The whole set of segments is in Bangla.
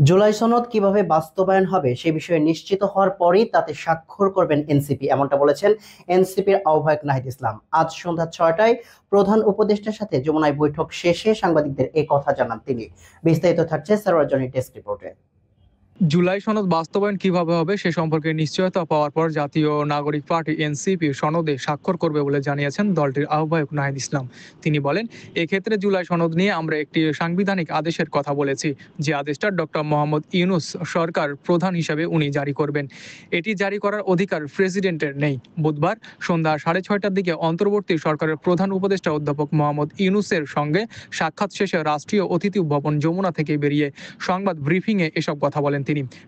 জুলাই সনদ কিভাবে বাস্তবায়ন হবে সে বিষয়ে নিশ্চিত হওয়ার পরেই তাতে স্বাক্ষর করবেন এনসিপি, এমনটা বলেছেন এনসিপির আহ্বায়ক নাহিদ ইসলাম। আজ সন্ধ্যা 6টায় প্রধান উপদেষ্টার সাথে যমুনায় বৈঠক শেষে সাংবাদিকদের এ কথা জানান তিনি। বিস্তারিত থাকছে সারোয়ার ডেস্ক রিপোর্টে। জুলাই সনদ বাস্তবায়ন কিভাবে হবে সে সম্পর্কে নিশ্চয়তা পাওয়ার পর জাতীয় নাগরিক পার্টি এনসিপি সনদে স্বাক্ষর করবে বলে জানিয়েছেন দলটির আহ্বায়ক নাহিদ ইসলাম। তিনি বলেন, এক্ষেত্রে জুলাই সনদ নিয়ে আমরা একটি সাংবিধানিক আদেশের কথা বলেছি, যে আদেশটা ডক্টর মোহাম্মদ ইউনূস সরকার প্রধান হিসাবে উনি জারি করবেন। এটি জারি করার অধিকার প্রেসিডেন্টের নেই। বুধবার সন্ধ্যা 6:30টার দিকে অন্তর্বর্তী সরকারের প্রধান উপদেষ্টা অধ্যাপক মোহাম্মদ ইউনূসের সঙ্গে সাক্ষাৎ শেষে রাষ্ট্রীয় অতিথি ভবন যমুনা থেকে বেরিয়ে সংবাদ ব্রিফিংয়ে এসব কথা বলেন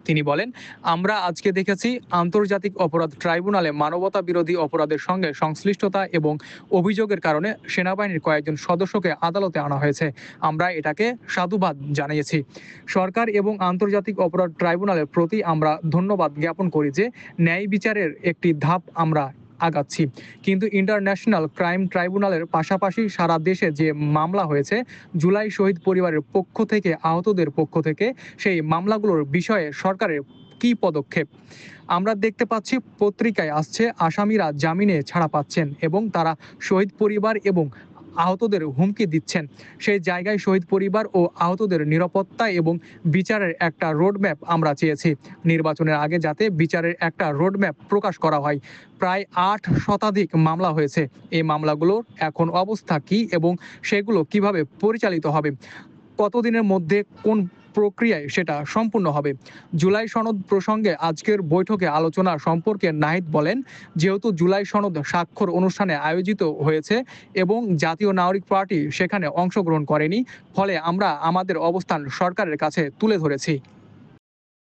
তিনি বলেন, আমরা আজকে দেখেছি আন্তর্জাতিক অপরাধ ট্রাইব্যুনালে মানবতা বিরোধী অপরাধের সঙ্গে সংশ্লিষ্টতা এবং অভিযোগের কারণে সেনাবাহিনীর কয়েকজন সদস্যকে আদালতে আনা হয়েছে। আমরা এটাকে সাধুবাদ জানিয়েছি। সরকার এবং আন্তর্জাতিক অপরাধ ট্রাইব্যুনালের প্রতি আমরা ধন্যবাদ জ্ঞাপন করি যে ন্যায় বিচারের একটি ধাপ আমরা আগাচ্ছি। কিন্তু ইন্টারন্যাশনাল ক্রাইম ট্রাইব্যুনালের পাশাপাশি সারা দেশে যে মামলা হয়েছে জুলাই শহীদ পরিবারের পক্ষ থেকে, আহতদের পক্ষ থেকে, সেই মামলাগুলোর বিষয়ে সরকারের কি পদক্ষেপ? আমরা দেখতে পাচ্ছি পত্রিকায় আসছে আসামিরা জামিনে ছাড়া পাচ্ছেন এবং তারা শহীদ পরিবার এবং আহতদের হুমকি দিচ্ছেন। সেই জায়গায় শহীদ পরিবার ও আহতদের নিরাপত্তা এবং বিচারের একটা রোডম্যাপ আমরা চেয়েছি। নির্বাচনের আগে যাতে বিচারের একটা রোডম্যাপ প্রকাশ করা হয়। প্রায় ৮ শতাধিক মামলা হয়েছে। এই মামলাগুলোর এখন অবস্থা কি এবং সেগুলো কিভাবে পরিচালিত হবে, কতদিনের মধ্যে কোন প্রক্রিয়ায় সেটা সম্পূর্ণ হবে। জুলাই সনদ প্রসঙ্গে আজকের বৈঠকে আলোচনা সম্পর্কে নাহিদ বলেন, যেহেতু জুলাই সনদ স্বাক্ষর অনুষ্ঠানে আয়োজিত হয়েছে এবং জাতীয় নাগরিক পার্টি সেখানে অংশগ্রহণ করেনি, ফলে আমরা আমাদের অবস্থান সরকারের কাছে তুলে ধরেছি।